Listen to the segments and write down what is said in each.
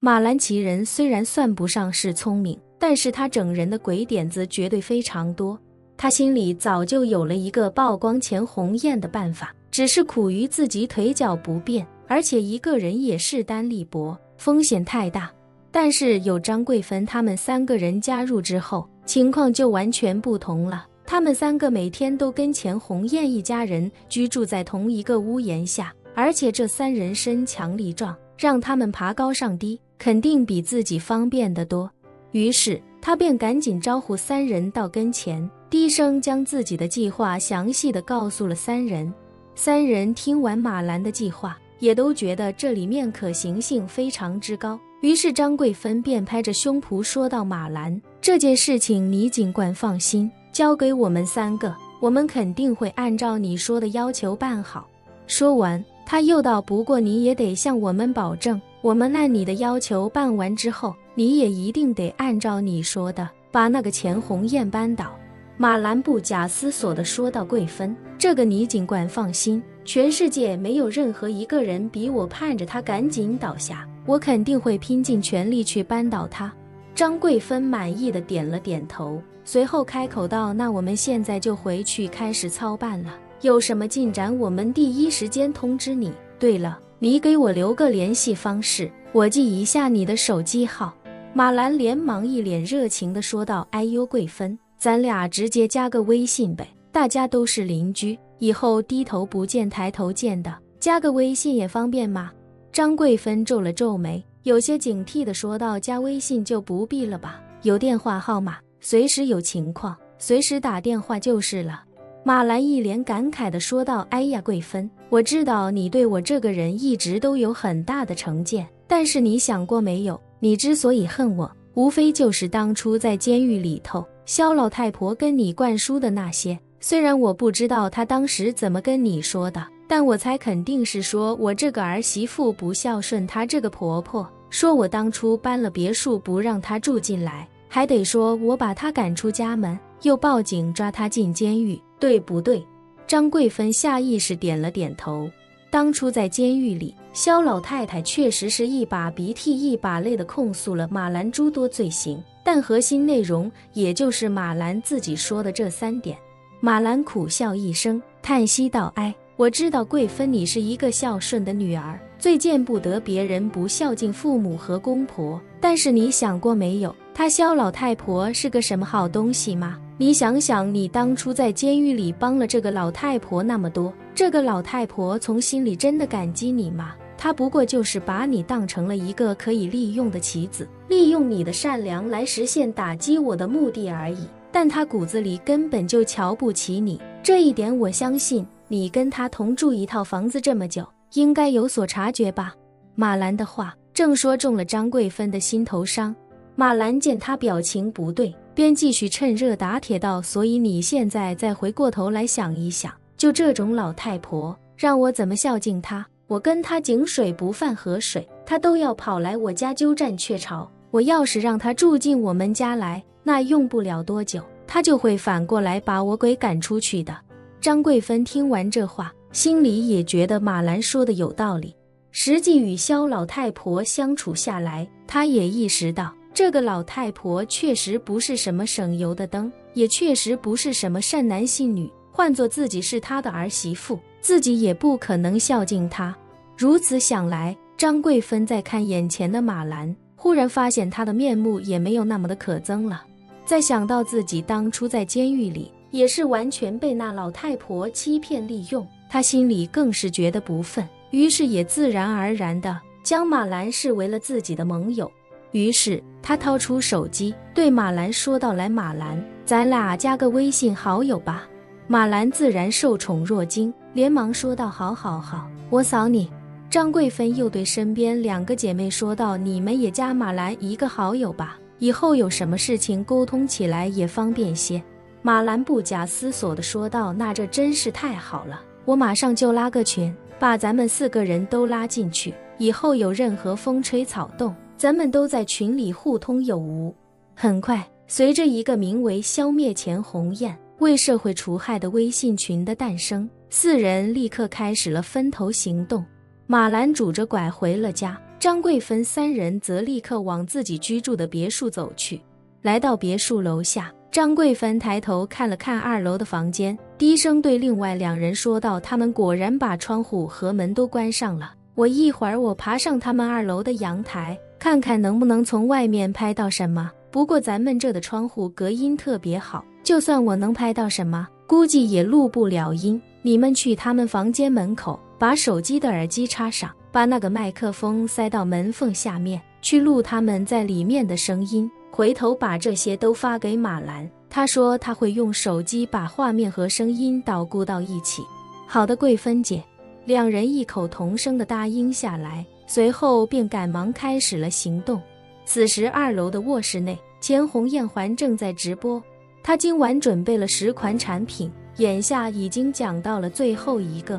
马兰其人虽然算不上是聪明，但是他整人的鬼点子绝对非常多。他心里早就有了一个曝光钱红艳的办法，只是苦于自己腿脚不便，而且一个人也势单力薄，风险太大。但是有张桂芬他们3个人加入之后，情况就完全不同了。他们3个每天都跟钱红艳一家人居住在同一个屋檐下，而且这3人身强力壮，让他们爬高上低，肯定比自己方便得多。于是他便赶紧招呼3人到跟前，低声将自己的计划详细地告诉了3人。3人听完马兰的计划，也都觉得这里面可行性非常之高。于是张桂芬便拍着胸脯说道：马兰，这件事情你尽管放心，交给我们3个，我们肯定会按照你说的要求办好。说完他又道：不过你也得向我们保证，我们按你的要求办完之后，你也一定得按照你说的把那个钱红艳扳倒。马兰不假思索地说道：桂芬，这个你尽管放心，全世界没有任何一个人比我盼着他赶紧倒下，我肯定会拼尽全力去扳倒他。张桂芬满意地点了点头，随后开口道：那我们现在就回去开始操办了，有什么进展我们第一时间通知你。对了，你给我留个联系方式，我记一下你的手机号。马兰连忙一脸热情地说道：哎呦桂芬，咱俩直接加个微信呗，大家都是邻居，以后低头不见抬头见的，加个微信也方便吗？张桂芬皱了皱眉，有些警惕地说道：加微信就不必了吧，有电话号码，随时有情况随时打电话就是了。马兰一脸感慨地说道：哎呀桂芬，我知道你对我这个人一直都有很大的成见，但是你想过没有，你之所以恨我，无非就是当初在监狱里头萧老太婆跟你灌输的那些。虽然我不知道她当时怎么跟你说的，但我猜肯定是说我这个儿媳妇不孝顺她这个婆婆，说我当初搬了别墅不让她住进来，还得说我把她赶出家门，又报警抓她进监狱，对不对？张桂芬下意识点了点头。当初在监狱里，萧老太太确实是一把鼻涕一把泪地控诉了马兰诸多罪行，但核心内容也就是马兰自己说的这3点。马兰苦笑一声，叹息道：哎，我知道桂芬你是一个孝顺的女儿，最见不得别人不孝敬父母和公婆，但是你想过没有，她萧老太婆是个什么好东西吗？你想想，你当初在监狱里帮了这个老太婆那么多，这个老太婆从心里真的感激你吗？她不过就是把你当成了一个可以利用的棋子，利用你的善良来实现打击我的目的而已，但她骨子里根本就瞧不起你，这一点我相信你跟她同住一套房子这么久，应该有所察觉吧。马兰的话正说中了张桂芬的心头伤。马兰见他表情不对，便继续趁热打铁道：所以你现在再回过头来想一想，就这种老太婆，让我怎么孝敬她？我跟她井水不犯河水，她都要跑来我家鸠占鹊巢。我要是让她住进我们家来，那用不了多久，她就会反过来把我给赶出去的。张桂芬听完这话，心里也觉得马兰说的有道理。实际与萧老太婆相处下来，她也意识到这个老太婆确实不是什么省油的灯，也确实不是什么善男信女，换作自己是她的儿媳妇，自己也不可能孝敬她。如此想来，张桂芬在看眼前的马兰，忽然发现她的面目也没有那么的可憎了。再想到自己当初在监狱里也是完全被那老太婆欺骗利用，她心里更是觉得不忿，于是也自然而然地将马兰视为了自己的盟友。于是他掏出手机对马兰说道：来马兰，咱俩加个微信好友吧。马兰自然受宠若惊，连忙说道：好好好，我扫你。张桂芬又对身边2个姐妹说道：你们也加马兰一个好友吧，以后有什么事情沟通起来也方便些。马兰不假思索地说道：那这真是太好了，我马上就拉个群，把咱们4个人都拉进去，以后有任何风吹草动，咱们都在群里互通有无。很快，随着一个名为消灭钱红艳为社会除害的微信群的诞生，4人立刻开始了分头行动。马兰拄着拐回了家，张桂芬三人则立刻往自己居住的别墅走去。来到别墅楼下，张桂芬抬头看了看2楼的房间，低声对另外2人说道：“他们果然把窗户和门都关上了。一会儿我爬上他们2楼的阳台，看看能不能从外面拍到什么。不过咱们这的窗户隔音特别好，就算我能拍到什么，估计也录不了音。你们去他们房间门口，把手机的耳机插上，把那个麦克风塞到门缝下面，去录他们在里面的声音。回头把这些都发给马兰，他说他会用手机把画面和声音导顾到一起。”“好的，桂芬姐。”2人异口同声地答应下来，随后便赶忙开始了行动。此时2楼的卧室内，钱红艳还正在直播。她今晚准备了10款产品，眼下已经讲到了最后一个。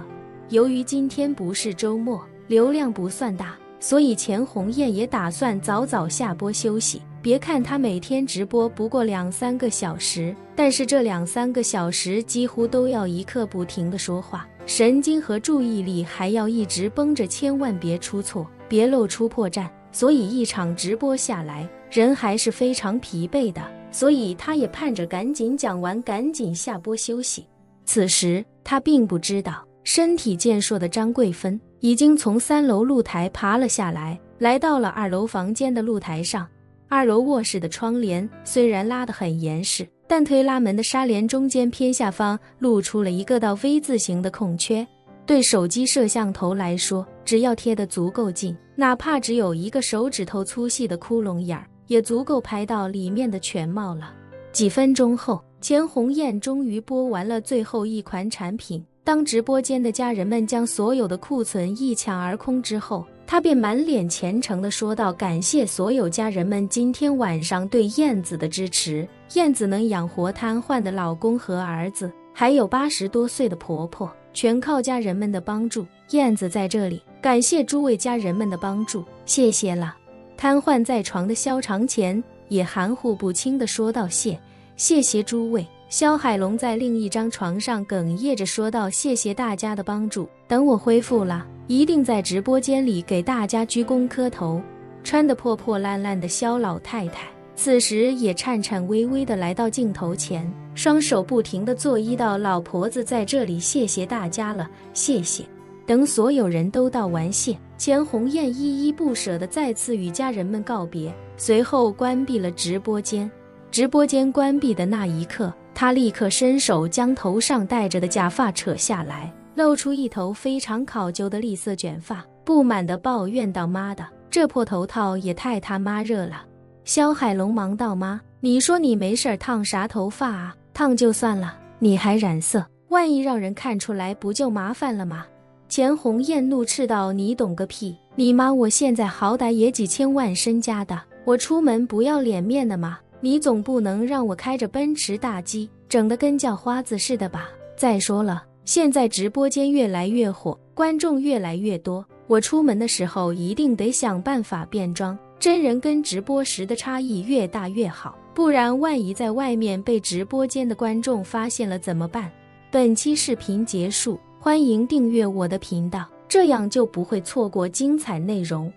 由于今天不是周末，流量不算大，所以钱红艳也打算早早下播休息。别看她每天直播不过2-3个小时，但是这2-3个小时几乎都要一刻不停地说话，神经和注意力还要一直绷着，千万别出错，别露出破绽。所以一场直播下来，人还是非常疲惫的，所以他也盼着赶紧讲完，赶紧下播休息。此时他并不知道，身体健硕的张桂芬已经从3楼露台爬了下来，来到了2楼房间的露台上。2楼卧室的窗帘虽然拉得很严实，但推拉门的纱帘中间偏下方露出了一个到 V 字形的空缺。对手机摄像头来说，只要贴得足够近，哪怕只有一个手指头粗细的窟窿眼儿，也足够拍到里面的全貌了。几分钟后，钱红艳终于播完了最后一款产品。当直播间的家人们将所有的库存一抢而空之后，他便满脸虔诚地说道：“感谢所有家人们今天晚上对燕子的支持。燕子能养活瘫痪的老公和儿子，还有80多岁的婆婆，全靠家人们的帮助。燕子在这里感谢诸位家人们的帮助，谢谢了。”瘫痪在床的萧长乾也含糊不清地说道：“谢谢诸位。”萧海龙在另一张床上哽咽着说道：“谢谢大家的帮助，等我恢复了，一定在直播间里给大家鞠躬磕头。”穿得破破烂烂的萧老太太此时也颤颤巍巍地来到镜头前，双手不停地作揖道：“老婆子在这里，谢谢大家了，谢谢。”等所有人都道完谢，钱红艳依依不舍地再次与家人们告别，随后关闭了直播间。直播间关闭的那一刻，他立刻伸手将头上戴着的假发扯下来，露出一头非常考究的栗色卷发，不满地抱怨道：“妈的，这破头套也太他妈热了。”萧海龙忙道：“妈，你说你没事烫啥头发啊？烫就算了，你还染色，万一让人看出来不就麻烦了吗？”钱红艳怒斥道：“你懂个屁！你妈我现在好歹也几千万身家的，我出门不要脸面的吗？你总不能让我开着奔驰大 G 整得跟叫花子似的吧？再说了，现在直播间越来越火，观众越来越多，我出门的时候一定得想办法变装，真人跟直播时的差异越大越好，不然万一在外面被直播间的观众发现了怎么办？”本期视频结束，欢迎订阅我的频道，这样就不会错过精彩内容。